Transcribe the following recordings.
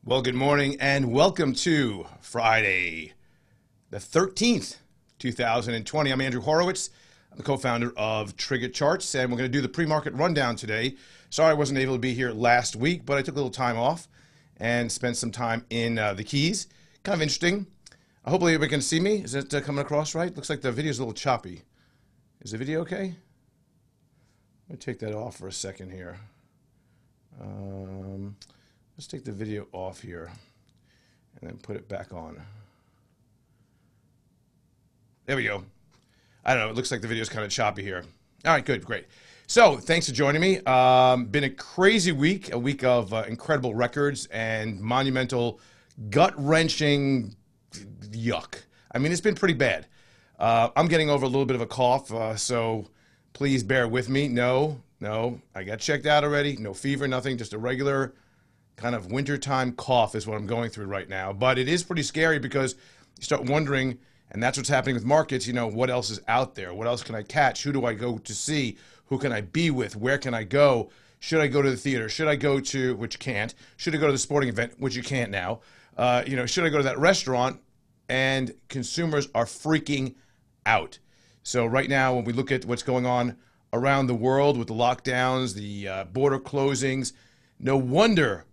Well, good morning and welcome to Friday, the 13th, 2020. I'm Andrew Horowitz. I'm the co-founder of TriggerCharts, and we're going to do the pre-market rundown today. Sorry I wasn't able to be here last week, but I took a little time off and spent some time in the Keys. Kind of interesting. Hopefully everybody can see me. Is it coming across right? Looks like the video's a little choppy. Is the video okay? Let me take that off for a second here. Let's take the video off here and then put it back on. There we go. I don't know. It looks like the video's kind of choppy here. All right, good, great. So thanks for joining me. Been a crazy week, a week of incredible records and monumental, gut-wrenching yuck. I mean, it's been pretty bad. I'm getting over a little bit of a cough, so please bear with me. No, I got checked out already. No fever, nothing, just a regular kind of wintertime cough is what I'm going through right now. But it is pretty scary because you start wondering, and that's what's happening with markets, you know, what else is out there? What else can I catch? Who do I go to see? Who can I be with? Where can I go? Should I go to the theater? Should I go to, which you can't. Should I go to the sporting event, which you can't now? Should I go to that restaurant? And consumers are freaking out. So right now, when we look at what's going on around the world with the lockdowns, the border closings, no wonder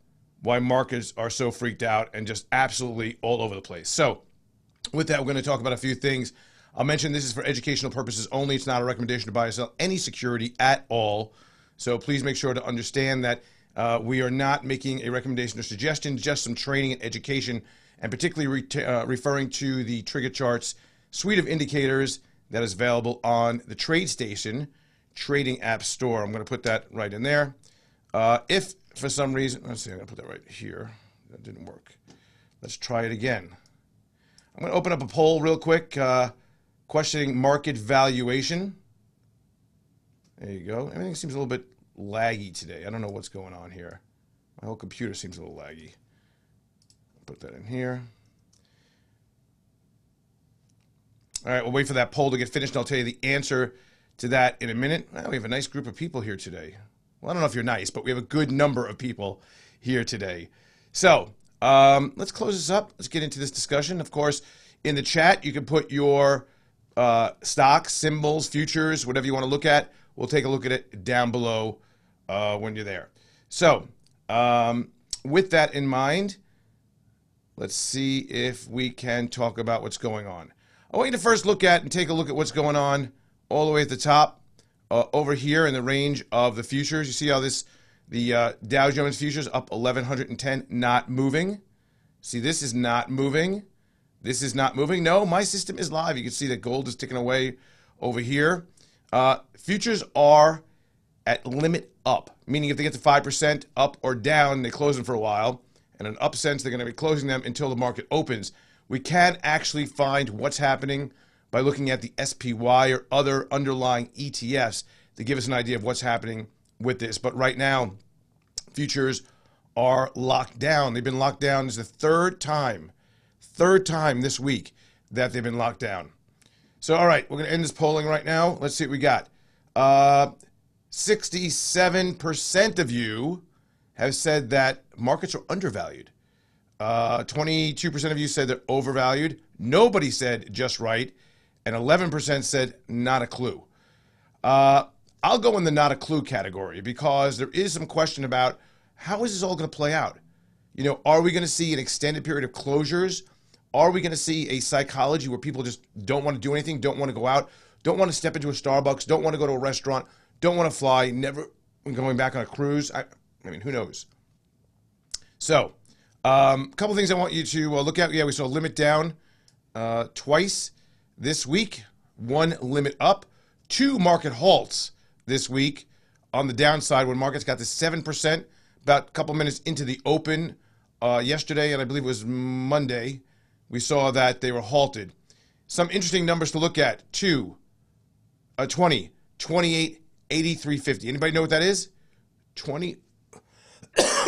why markets are so freaked out and just absolutely all over the place. So with that, we're going to talk about a few things. I'll mention this is for educational purposes only. It's not a recommendation to buy or sell any security at all. So please make sure to understand that we are not making a recommendation or suggestion, just some training and education, and particularly referring to the TriggerCharts suite of indicators that is available on the TradeStation trading app store. I'm going to put that right in there. If for some reason, let's see, I'm going to put that right here. That didn't work. Let's try it again. I'm going to open up a poll real quick, questioning market valuation. There you go. Everything seems a little bit laggy today. I don't know what's going on here. My whole computer seems a little laggy. Put that in here. All right, we'll wait for that poll to get finished, and I'll tell you the answer to that in a minute. Well, we have a nice group of people here today. Well, I don't know if you're nice, but we have a good number of people here today. So let's close this up. Let's get into this discussion. Of course, in the chat, you can put your stocks, symbols, futures, whatever you want to look at. We'll take a look at it down below when you're there. So with that in mind, let's see if we can talk about what's going on. I want you to first look at and take a look at what's going on all the way at the top. Over here in the range of the futures, you see how the Dow Jones futures up 1,110, not moving. See, this is not moving. This is not moving. No, my system is live. You can see that gold is ticking away over here. Futures are at limit up, meaning if they get to 5% up or down, they close them for a while. And in an up sense, they're going to be closing them until the market opens. We can actually find what's happening by looking at the SPY or other underlying ETFs to give us an idea of what's happening with this. But right now, futures are locked down. They've been locked down. This is the third time this week that they've been locked down. So, all right, we're going to end this polling right now. Let's see what we got. 67% of you have said that markets are undervalued. 22% of you said they're overvalued. Nobody said just right. And 11% said not a clue. I'll go in the not a clue category because there is some question about how is this all going to play out? You know, are we going to see an extended period of closures? Are we going to see a psychology where people just don't want to do anything, don't want to go out, don't want to step into a Starbucks, don't want to go to a restaurant, don't want to fly, never going back on a cruise? I mean, who knows? So, a couple things I want you to look at. Yeah, we saw limit down twice this week, one limit up, two market halts this week on the downside when markets got to 7%, about a couple minutes into the open yesterday, and I believe it was Monday, we saw that they were halted. Some interesting numbers to look at, 20, 28, 83.50. Anybody know what that is? 20,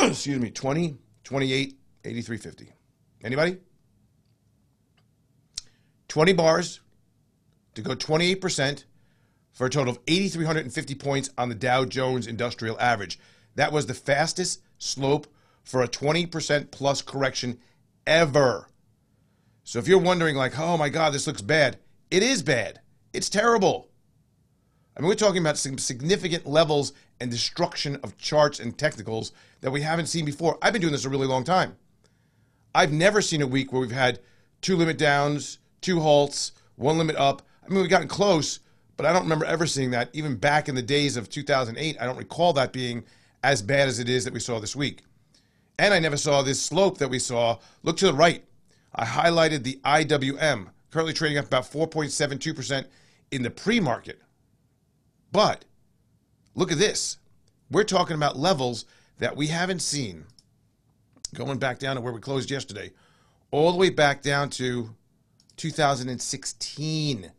excuse me, 20, 28, 83.50. Anybody? 20 bars to go 28% for a total of 8,350 points on the Dow Jones Industrial Average. That was the fastest slope for a 20% plus correction ever. So if you're wondering like, oh my God, this looks bad, it is bad. It's terrible. I mean, we're talking about some significant levels and destruction of charts and technicals that we haven't seen before. I've been doing this a really long time. I've never seen a week where we've had 2 limit downs, 2 halts, 1 limit up. I mean, we've gotten close, but I don't remember ever seeing that. Even back in the days of 2008, I don't recall that being as bad as it is that we saw this week. And I never saw this slope that we saw. Look to the right. I highlighted the IWM, currently trading up about 4.72% in the pre-market. But look at this. We're talking about levels that we haven't seen. Going back down to where we closed yesterday, all the way back down to 2016.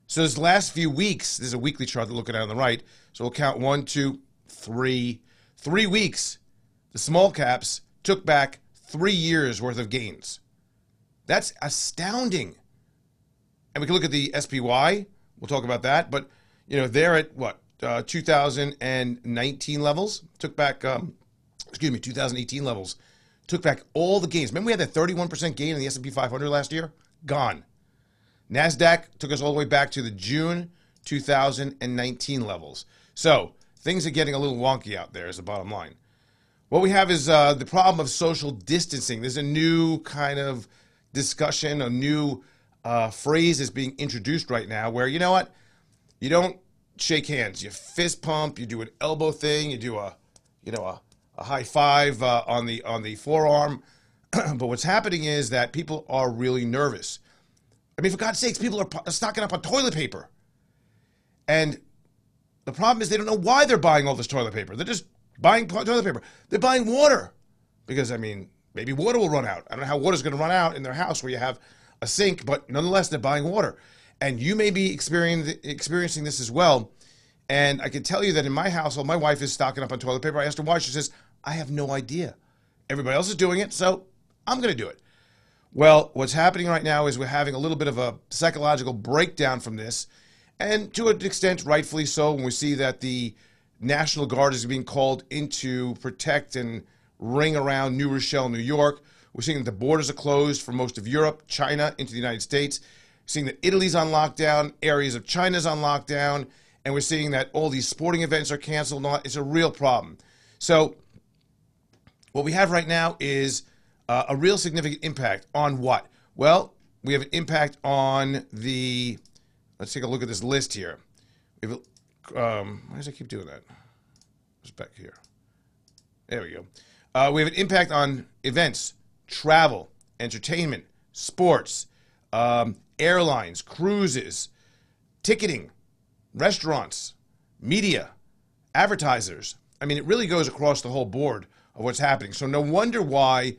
So this last few weeks, there's a weekly chart that we're looking at on the right. So we'll count 1, 2, 3. 3 weeks, the small caps took back 3 years worth of gains. That's astounding. And we can look at the SPY. We'll talk about that. But, you know, they're at what? 2019 levels. Took back, 2018 levels. Took back all the gains. Remember we had that 31% gain in the SP500 last year? Gone. NASDAQ took us all the way back to the June 2019 levels. So things are getting a little wonky out there is the bottom line. What we have is the problem of social distancing. There's a new kind of discussion, a new phrase is being introduced right now where, you know what? You don't shake hands. You fist pump. You do an elbow thing. You do a high five on the forearm. But what's happening is that people are really nervous. I mean, for God's sakes, people are stocking up on toilet paper. And the problem is they don't know why they're buying all this toilet paper. They're just buying toilet paper. They're buying water. Because, I mean, maybe water will run out. I don't know how water's going to run out in their house where you have a sink, but nonetheless, they're buying water. And you may be experiencing this as well. And I can tell you that in my household, my wife is stocking up on toilet paper. I asked her why. She says, I have no idea. Everybody else is doing it, so I'm going to do it. Well, what's happening right now is we're having a little bit of a psychological breakdown from this. And to an extent, rightfully so, when we see that the National Guard is being called in to protect and ring around New Rochelle, New York. We're seeing that the borders are closed for most of Europe, China, into the United States. We're seeing that Italy's on lockdown, areas of China's on lockdown, and we're seeing that all these sporting events are canceled. It's a real problem. So what we have right now is a real significant impact on what? Well, we have an impact on the, let's take a look at this list here. We have, why does it keep doing that? It's back here. There we go. We have an impact on events, travel, entertainment, sports, airlines, cruises, ticketing, restaurants, media, advertisers. I mean, it really goes across the whole board of what's happening. So no wonder why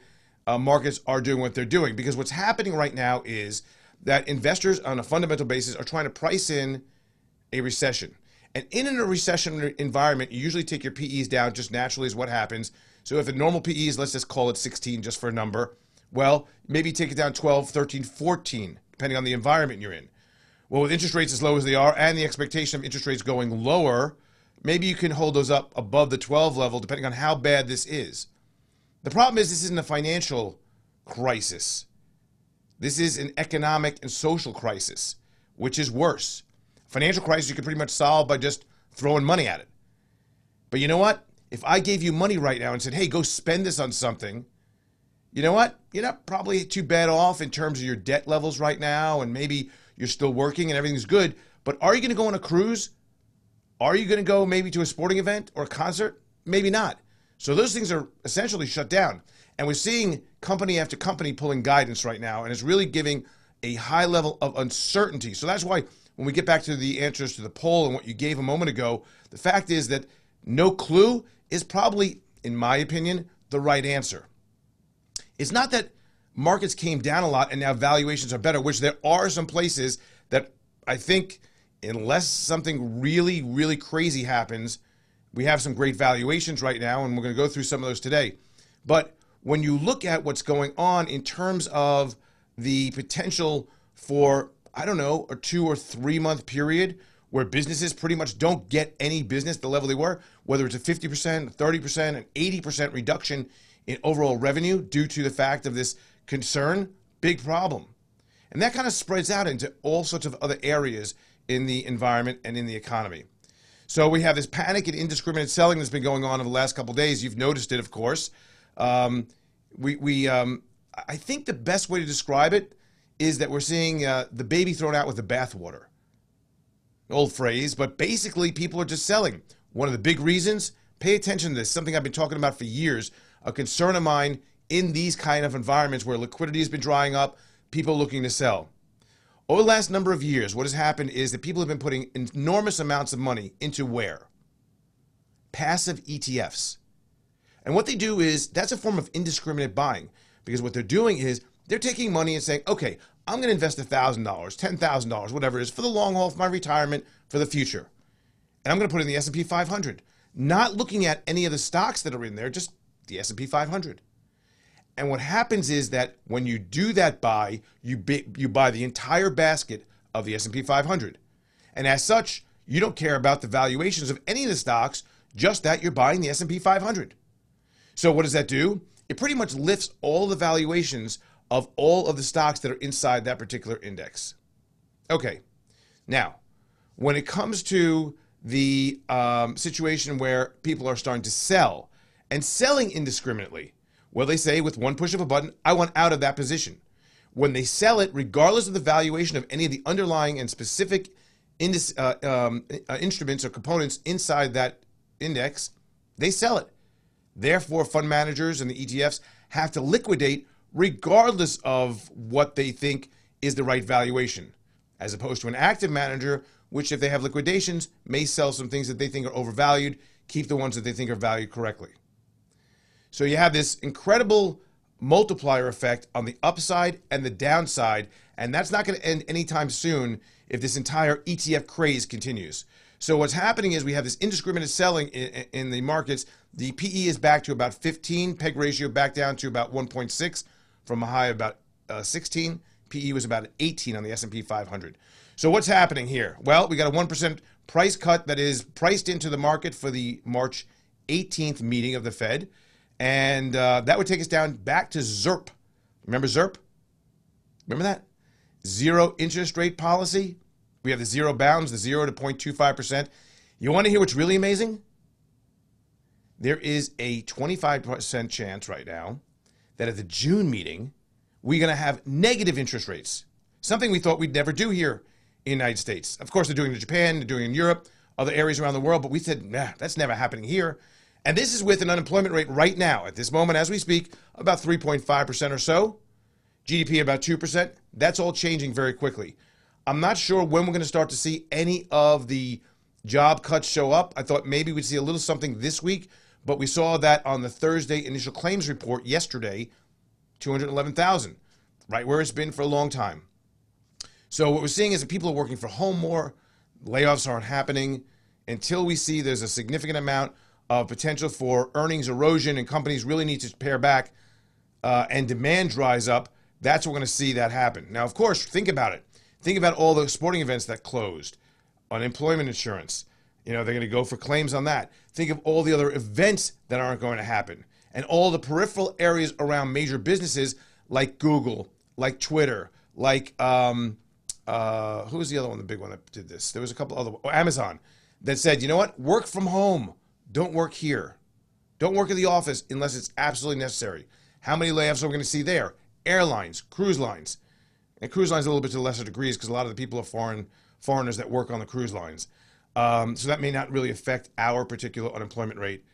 markets are doing what they're doing, because what's happening right now is that investors on a fundamental basis are trying to price in a recession. And in a recession environment, you usually take your PEs down just naturally is what happens. So if a normal PE is, let's just call it 16 just for a number, well, maybe take it down 12, 13, 14, depending on the environment you're in. Well, with interest rates as low as they are and the expectation of interest rates going lower, maybe you can hold those up above the 12 level depending on how bad this is. The problem is this isn't a financial crisis. This is an economic and social crisis, which is worse. Financial crisis you can pretty much solve by just throwing money at it. But you know what? If I gave you money right now and said, hey, go spend this on something, you know what? You're not probably too bad off in terms of your debt levels right now, and maybe you're still working and everything's good. But are you going to go on a cruise? Are you going to go maybe to a sporting event or a concert? Maybe not. So those things are essentially shut down. And we're seeing company after company pulling guidance right now, and it's really giving a high level of uncertainty. So that's why when we get back to the answers to the poll and what you gave a moment ago, the fact is that no clue is probably, in my opinion, the right answer. It's not that markets came down a lot and now valuations are better, which there are some places that I think unless something really, really crazy happens, we have some great valuations right now, and we're going to go through some of those today. But when you look at what's going on in terms of the potential for, I don't know, a 2 or 3 month period where businesses pretty much don't get any business at the level they were, whether it's a 50%, 30%, an 80% reduction in overall revenue due to the fact of this concern, big problem. And that kind of spreads out into all sorts of other areas in the environment and in the economy. So we have this panic and indiscriminate selling that's been going on over the last couple of days. You've noticed it, of course. I think the best way to describe it is that we're seeing the baby thrown out with the bathwater. Old phrase, but basically people are just selling. One of the big reasons, pay attention to this, something I've been talking about for years, a concern of mine in these kind of environments where liquidity has been drying up, people looking to sell. Over the last number of years, what has happened is that people have been putting enormous amounts of money into where? Passive ETFs. And what they do is, that's a form of indiscriminate buying, because what they're doing is they're taking money and saying, okay, I'm going to invest $1,000, $10,000, whatever it is, for the long haul, for my retirement, for the future. And I'm going to put it in the S&P 500, not looking at any of the stocks that are in there, just the S&P 500. And what happens is that when you do that buy, you buy the entire basket of the S&P 500. And as such, you don't care about the valuations of any of the stocks, just that you're buying the S&P 500. So what does that do? It pretty much lifts all the valuations of all of the stocks that are inside that particular index. Okay, now, when it comes to the situation where people are starting to sell, and selling indiscriminately, well, they say with one push of a button, I want out of that position. When they sell it, regardless of the valuation of any of the underlying and specific instruments or components inside that index, they sell it. Therefore, fund managers and the ETFs have to liquidate regardless of what they think is the right valuation, as opposed to an active manager, which if they have liquidations, may sell some things that they think are overvalued, keep the ones that they think are valued correctly. So you have this incredible multiplier effect on the upside and the downside, and that's not going to end anytime soon if this entire ETF craze continues. So what's happening is we have this indiscriminate selling in the markets. The PE is back to about 15, PEG ratio back down to about 1.6 from a high of about 16. PE was about 18 on the S&P 500. So what's happening here? Well, we got a 1% price cut that is priced into the market for the March 18th meeting of the Fed. And that would take us down back to ZIRP. Remember ZIRP? Remember that? Zero interest rate policy. We have the zero bounds, the 0 to 0.25%. You want to hear what's really amazing? There is a 25% chance right now that at the June meeting, we're going to have negative interest rates. Something we thought we'd never do here in the United States. Of course, they're doing it in Japan, they're doing it in Europe, other areas around the world, but we said, nah, that's never happening here. And this is with an unemployment rate right now, at this moment as we speak, about 3.5% or so. GDP about 2%. That's all changing very quickly. I'm not sure when we're going to start to see any of the job cuts show up. I thought maybe we'd see a little something this week, but we saw that on the Thursday initial claims report yesterday, 211,000, right where it's been for a long time. So what we're seeing is that people are working from home more. Layoffs aren't happening until we see there's a significant amount of potential for earnings erosion and companies really need to pare back and demand dries up. That's when we're going to see that happen. Now, of course, think about it. Think about all the sporting events that closed, unemployment insurance. You know, they're going to go for claims on that. Think of all the other events that aren't going to happen and all the peripheral areas around major businesses like Google, like Twitter, like, who was the other one, the big one that did this? There was a couple other, Amazon, that said, you know what, work from home. Don't work here. Don't work in the office unless it's absolutely necessary. How many layoffs are we going to see there? Airlines, cruise lines. And cruise lines a little bit to lesser degrees because a lot of the people are foreigners that work on the cruise lines. So that may not really affect our particular unemployment rate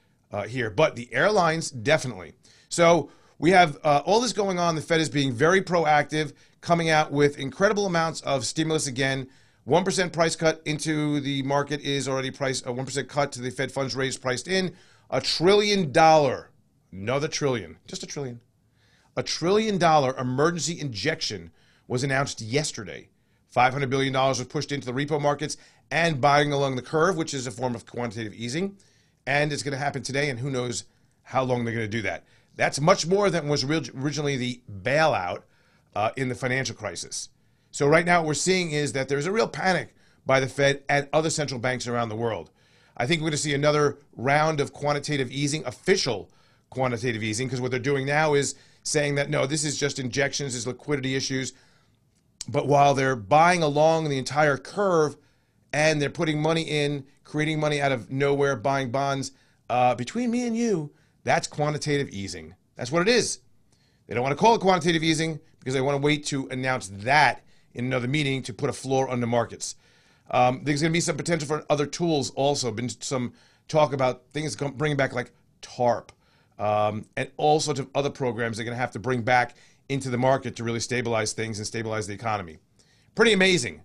here. But the airlines, definitely. So we have all this going on. The Fed is being very proactive, coming out with incredible amounts of stimulus again. 1% price cut into the market is already priced. A 1% cut to the Fed funds rate is priced in. $1 trillion, another trillion, just a trillion. $1 trillion emergency injection was announced yesterday. $500 billion was pushed into the repo markets and buying along the curve, which is a form of quantitative easing. And it's going to happen today, and who knows how long they're going to do that. That's much more than was originally the bailout in the financial crisis. So right now what we're seeing is that there's a real panic by the Fed and other central banks around the world. I think we're going to see another round of quantitative easing, official quantitative easing, because what they're doing now is saying that, no, this is just injections, is liquidity issues. But while they're buying along the entire curve and they're putting money in, creating money out of nowhere, buying bonds, between me and you, that's quantitative easing. That's what it is. They don't want to call it quantitative easing because they want to wait to announce that in another meeting to put a floor on the markets. There's going to be some potential for other tools also. Been some talk about things bringing back like TARP and all sorts of other programs they're going to have to bring back into the market to really stabilize things and stabilize the economy. Pretty amazing.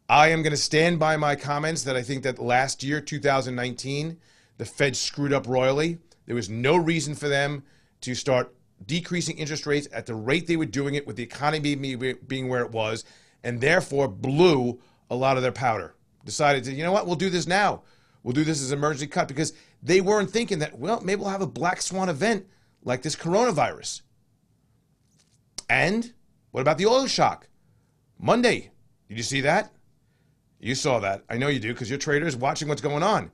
I am going to stand by my comments that I think that last year, 2019, the Fed screwed up royally. There was no reason for them to start decreasing interest rates at the rate they were doing it with the economy being where it was, and therefore blew a lot of their powder. Decided to, you know what, we'll do this now. We'll do this as an emergency cut because they weren't thinking that, well, maybe we'll have a black swan event like this coronavirus. And what about the oil shock? Monday, did you see that? You saw that. I know you do because you're traders watching what's going on.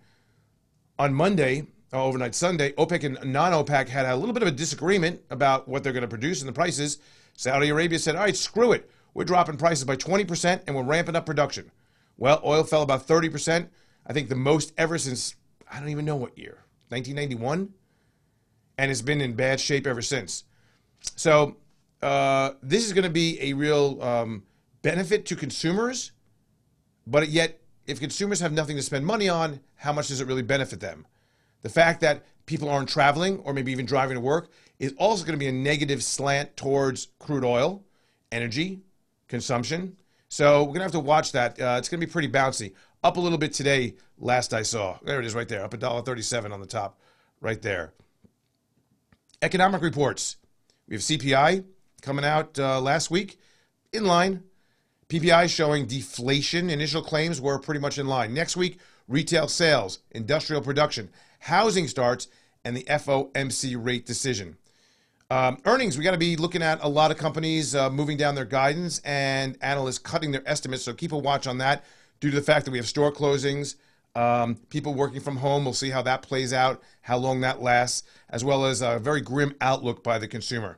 On Monday, overnight Sunday, OPEC and non-OPEC had a little bit of a disagreement about what they're going to produce and the prices. Saudi Arabia said, all right, screw it. We're dropping prices by 20% and we're ramping up production. Well, oil fell about 30%. I think the most ever since, I don't even know what year, 1991? And it's been in bad shape ever since. So this is going to be a real benefit to consumers, but yet if consumers have nothing to spend money on, how much does it really benefit them? The fact that people aren't traveling or maybe even driving to work is also going to be a negative slant towards crude oil, energy, consumption. So we're going to have to watch that. It's going to be pretty bouncy. Up a little bit today, last I saw. There it is right there, up $1.37 on the top, right there. Economic reports. We have CPI coming out last week, in line. PPI showing deflation. Initial claims were pretty much in line. Next week, retail sales, industrial production, housing starts, and the FOMC rate decision. Earnings, we got to be looking at a lot of companies moving down their guidance and analysts cutting their estimates. So keep a watch on that due to the fact that we have store closings, people working from home. We'll see how that plays out, how long that lasts, as well as a very grim outlook by the consumer.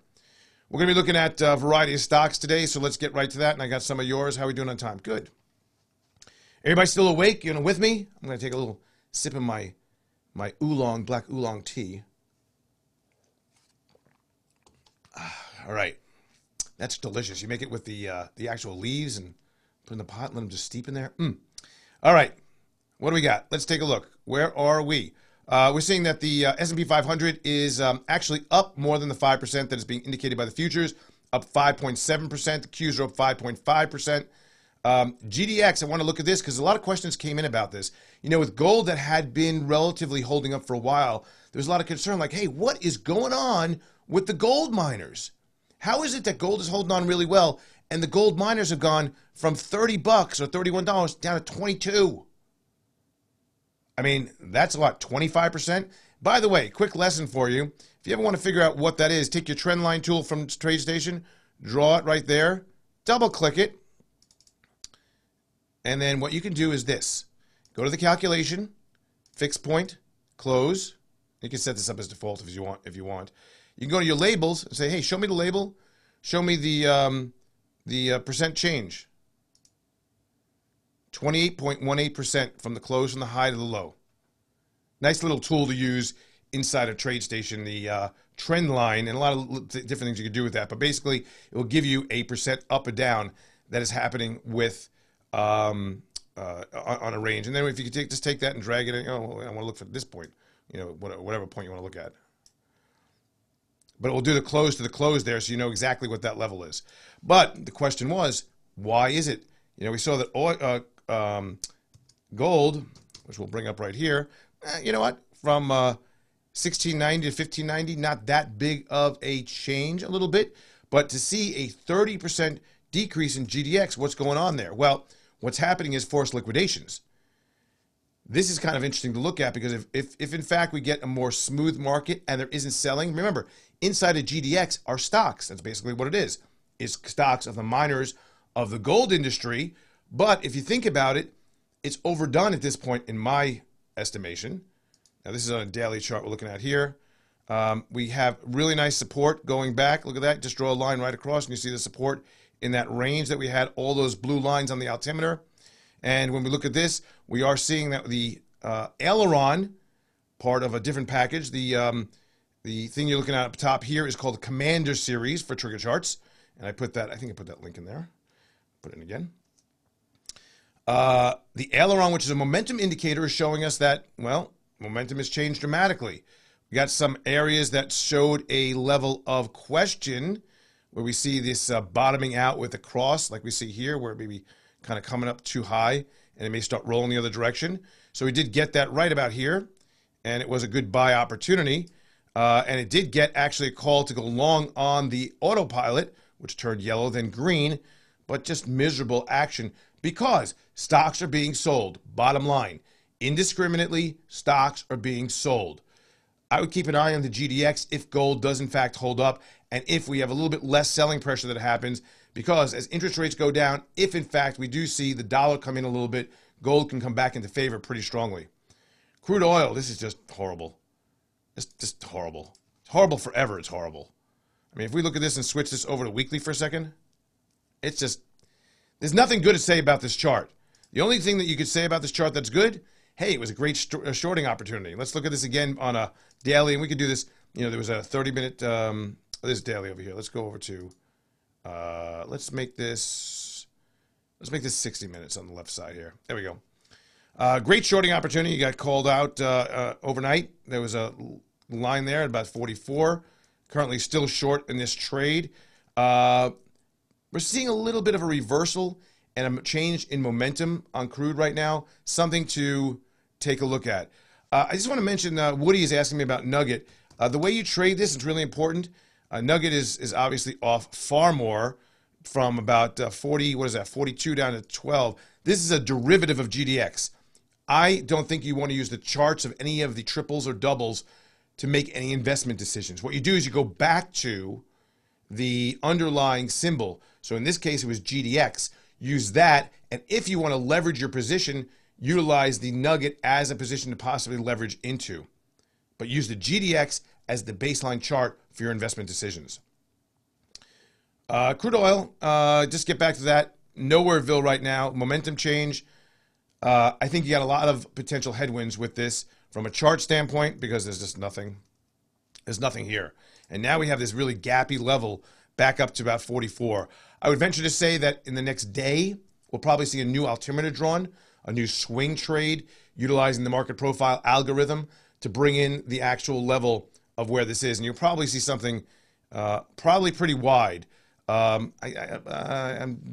We're going to be looking at a variety of stocks today, so let's get right to that. And I got some of yours. How are we doing on time? Good. Everybody still awake? You know, with me? I'm going to take a little sip of my oolong, black oolong tea. All right. That's delicious. You make it with the actual leaves and put in the pot and let them just steep in there. All right. What do we got? Let's take a look. Where are we? We're seeing that the SP 500 is actually up more than the 5% that is being indicated by the futures, up 5.7%. The Qs are up 5.5%. GDX, I want to look at this because a lot of questions came in about this. You know, with gold that had been relatively holding up for a while, there's a lot of concern like, hey, what is going on with the gold miners? How is it that gold is holding on really well and the gold miners have gone from $30 or $31 down to 22? I mean, that's what, 25%? By the way, quick lesson for you. If you ever want to figure out what that is, take your trend line tool from TradeStation, draw it right there, double click it, and then what you can do is this. Go to the calculation, fixed point, close. You can set this up as default if you want. You can go to your labels and say, hey, show me the label. Show me the percent change. 28.18% from the close from the high to the low. Nice little tool to use inside of TradeStation, the trend line, and a lot of different things you can do with that. But basically, it will give you a percent up or down that is happening with on a range. And then if you could just take that and drag it in, oh, well, I want to look for this point, you know, whatever point you want to look at. But it will do the close to the close there, so you know exactly what that level is. But the question was, why is it? You know, we saw that oil, gold, which we'll bring up right here, you know what? From 1690 to 1590, not that big of a change, a little bit. But to see a 30% decrease in GDX, what's going on there? Well, what's happening is forced liquidations. This is kind of interesting to look at because if in fact we get a more smooth market and there isn't selling, remember, inside of GDX are stocks. That's basically what it is. It's stocks of the miners of the gold industry. But if you think about it, it's overdone at this point in my estimation. Now, this is on a daily chart we're looking at here. We have really nice support going back. Look at that. Just draw a line right across, and you see the support in that range that we had, all those blue lines on the altimeter. And when we look at this, we are seeing that the aileron, part of a different package, the thing you're looking at up top here is called the Commander Series for TriggerCharts. And I think I put that link in there. Put it in again. The aileron, which is a momentum indicator, is showing us that, well, momentum has changed dramatically. We got some areas that showed a level of question where we see this bottoming out with a cross like we see here, where it may be kind of coming up too high and it may start rolling the other direction. So we did get that right about here, and it was a good buy opportunity. And it did get actually a call to go long on the autopilot, which turned yellow, then green, but just miserable action because stocks are being sold. Bottom line, indiscriminately, stocks are being sold. I would keep an eye on the GDX if gold does in fact hold up, and if we have a little bit less selling pressure that happens, because as interest rates go down, if in fact we do see the dollar come in a little bit, gold can come back into favor pretty strongly. Crude oil, this is just horrible. It's just horrible. It's horrible forever. It's horrible. I mean, if we look at this and switch this over to weekly for a second, it's just, there's nothing good to say about this chart. The only thing that you could say about this chart that's good, hey, it was a great shorting opportunity. Let's look at this again on a daily, and we could do this. You know, there was a 30-minute, this daily over here. Let's go over to, let's make this 60 minutes on the left side here. There we go. Great shorting opportunity. You got called out overnight. There was a line there at about 44. Currently still short in this trade. We're seeing a little bit of a reversal and a change in momentum on crude right now. Something to take a look at. I just want to mention, Woody is asking me about Nugget. The way you trade this is really important. Nugget is obviously off far more from about 42 down to 12. This is a derivative of GDX. I don't think you want to use the charts of any of the triples or doubles to make any investment decisions. What you do is you go back to the underlying symbol. So in this case, it was GDX. Use that, and if you want to leverage your position, utilize the Nugget as a position to possibly leverage into. But use the GDX as the baseline chart for your investment decisions. Crude oil, just get back to that. Nowhereville right now. Momentum change. I think you got a lot of potential headwinds with this from a chart standpoint because there's just nothing. There's nothing here. And now we have this really gappy level back up to about 44. I would venture to say that in the next day, we'll probably see a new altimeter drawn, a new swing trade utilizing the market profile algorithm to bring in the actual level of where this is. And you'll probably see something probably pretty wide. I'm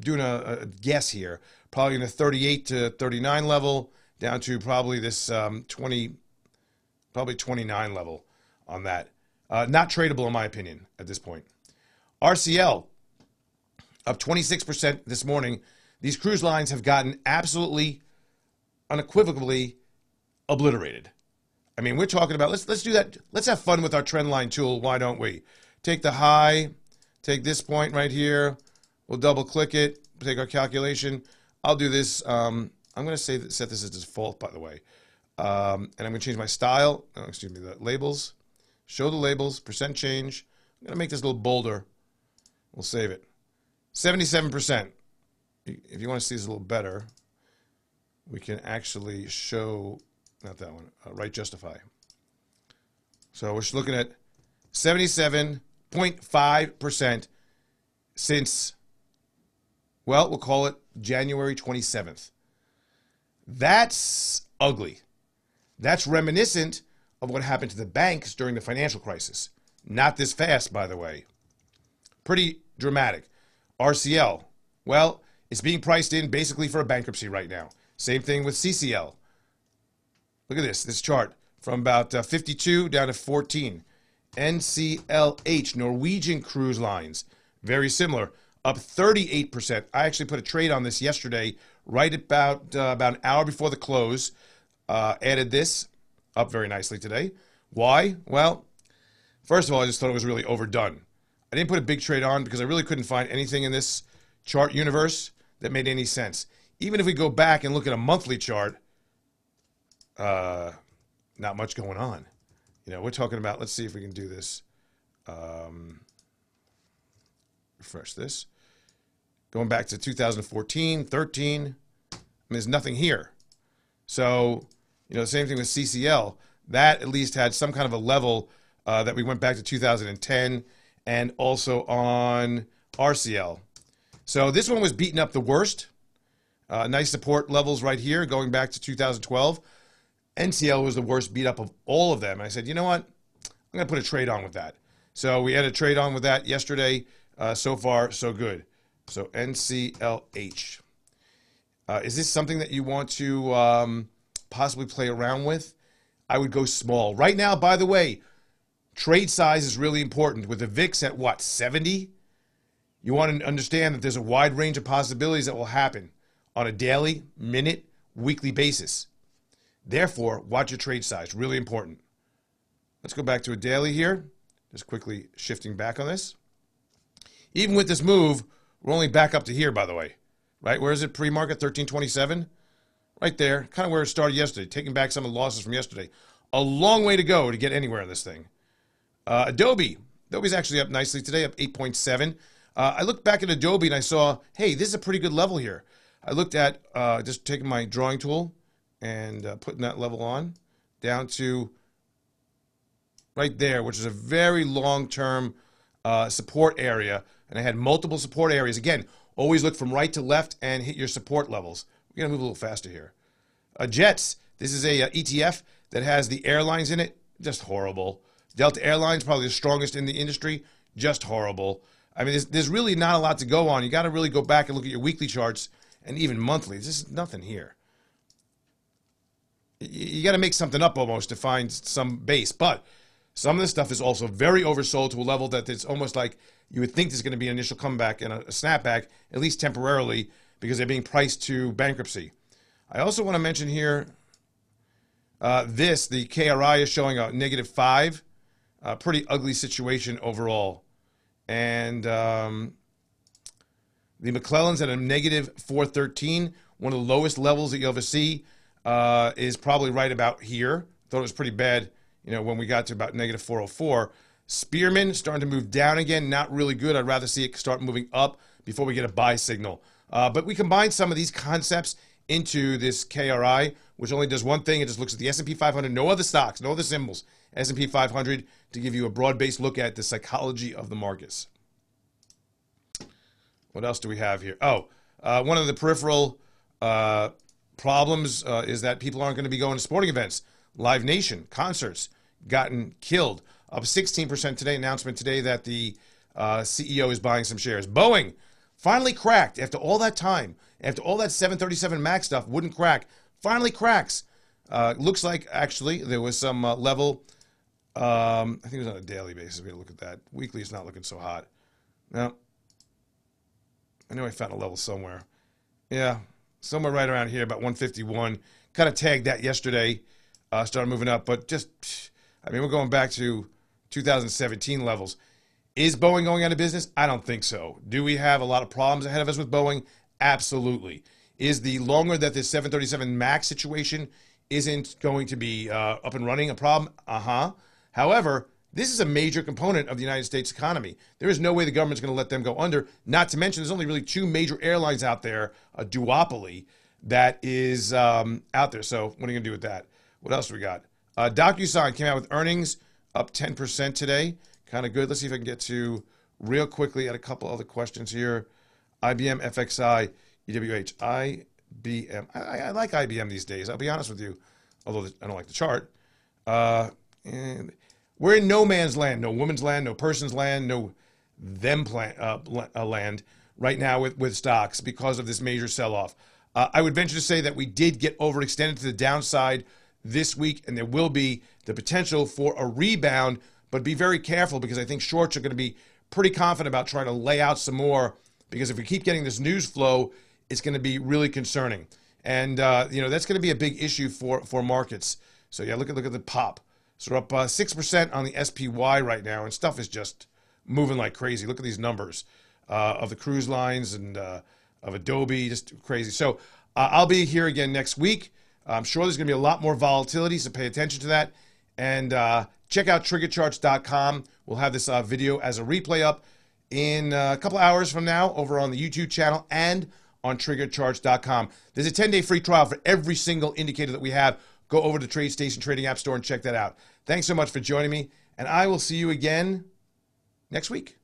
doing a guess here, probably in the 38 to 39 level down to probably this 29 level on that. Not tradable in my opinion at this point. RCL up 26% this morning. These cruise lines have gotten absolutely, unequivocally obliterated. I mean, we're talking about, let's do that. Let's have fun with our trend line tool. Why don't we? Take the high, take this point right here. We'll double click it, take our calculation. I'll do this. I'm going to set this as default, by the way. And I'm going to change my style. Oh, excuse me, the labels. Show the labels, percent change. I'm going to make this a little bolder. We'll save it. 77%. If you want to see this a little better, we can actually show, not that one, right justify. So we're looking at 77.5% since, well, we'll call it January 27th. That's ugly. That's reminiscent of what happened to the banks during the financial crisis. Not this fast, by the way. Pretty dramatic. RCL, well, it's being priced in basically for a bankruptcy right now. Same thing with CCL. Look at this chart from about 52 down to 14. NCLH, Norwegian Cruise Lines, very similar, up 38%. I actually put a trade on this yesterday, right about an hour before the close. Added this, up very nicely today. Why? Well, first of all, I just thought it was really overdone. I didn't put a big trade on because I really couldn't find anything in this chart universe that made any sense. even if we go back and look at a monthly chart, not much going on. You know, we're talking about, let's see if we can do this. Refresh this. Going back to 2014, 13, I mean, there's nothing here. So, you know, the same thing with CCL. That at least had some kind of a level that we went back to 2010, and also on RCL. So this one was beaten up the worst. Nice support levels right here going back to 2012. NCL was the worst beat up of all of them. And I said, you know what? I'm going to put a trade on with that. So we had a trade on with that yesterday. So far, so good. So NCLH. Is this something that you want to possibly play around with? I would go small. Right now, by the way, trade size is really important. With the VIX at what, 70? You want to understand that there's a wide range of possibilities that will happen on a daily, minute, weekly basis. Therefore, watch your trade size. Really important. Let's go back to a daily here. Just quickly shifting back on this. Even with this move, we're only back up to here, by the way. Right? Where is it pre-market? 1327? Right there. Kind of where it started yesterday. Taking back some of the losses from yesterday. A long way to go to get anywhere in this thing. Adobe. Adobe's actually up nicely today, up 8.7. I looked back at Adobe and I saw, hey, this is a pretty good level here. I looked at just taking my drawing tool and putting that level on down to right there, which is a very long-term support area. And I had multiple support areas. Again, always look from right to left and hit your support levels. We're going to move a little faster here. Jets. This is a ETF that has the airlines in it. Just horrible. Delta Airlines, probably the strongest in the industry. Just horrible. I mean, there's really not a lot to go on. You got to really go back and look at your weekly charts and even monthly. There's just nothing here. You got to make something up almost to find some base. But some of this stuff is also very oversold to a level that it's almost like you would think there's going to be an initial comeback and a snapback, at least temporarily, because they're being priced to bankruptcy. I also want to mention here, the KRI is showing a -5. Pretty ugly situation overall. And the McClellan's at a -413. One of the lowest levels that you'll ever see is probably right about here. Thought it was pretty bad, you know, when we got to about -404. Spearman starting to move down again. Not really good. I'd rather see it start moving up before we get a buy signal. But we combine some of these concepts into this KRI, which only does one thing. It just looks at the S&P 500, no other stocks, no other symbols. S&P 500 to give you a broad-based look at the psychology of the markets. What else do we have here? Oh, one of the peripheral problems is that people aren't going to be going to sporting events. Live Nation, concerts, gotten killed. Up 16% today. Announcement today that the CEO is buying some shares. Boeing finally cracked after all that time. After all that 737 MAX stuff wouldn't crack. Finally cracks. Looks like, actually, there was some level. I think it was on a daily basis. We got to look at that. Weekly is not looking so hot. No. I know I found a level somewhere. Yeah, somewhere right around here, about 151. Kind of tagged that yesterday. Started moving up, but just, I mean, we're going back to 2017 levels. Is Boeing going out of business? I don't think so. Do we have a lot of problems ahead of us with Boeing? Absolutely. Is the longer that this 737 MAX situation isn't going to be up and running a problem? However, this is a major component of the United States economy. There is no way the government's going to let them go under. Not to mention, there's only really two major airlines out there, a duopoly, that is out there. So what are you going to do with that? What else do we got? DocuSign came out with earnings, up 10% today. Kind of good. Let's see if I can get to real quickly at a couple other questions here. IBM, FXI, EWH, IBM. I like IBM these days. I'll be honest with you, although I don't like the chart. And we're in no man's land, no woman's land, no person's land, no them land right now with stocks because of this major sell-off. I would venture to say that we did get overextended to the downside this week, and there will be the potential for a rebound, but be very careful because I think shorts are going to be pretty confident about trying to lay out some more, because if we keep getting this news flow, it's going to be really concerning. And, you know, that's going to be a big issue for markets. So, yeah, look at the pop. So we're up 6% on the SPY right now, and stuff is just moving like crazy. Look at these numbers of the cruise lines and of Adobe, just crazy. So I'll be here again next week. I'm sure there's going to be a lot more volatility, so pay attention to that. And check out TriggerCharts.com. We'll have this video as a replay up in a couple hours from now over on the YouTube channel and on TriggerCharts.com. There's a 10-day free trial for every single indicator that we have. Go over to the TradeStation Trading App Store and check that out. Thanks so much for joining me, and I will see you again next week.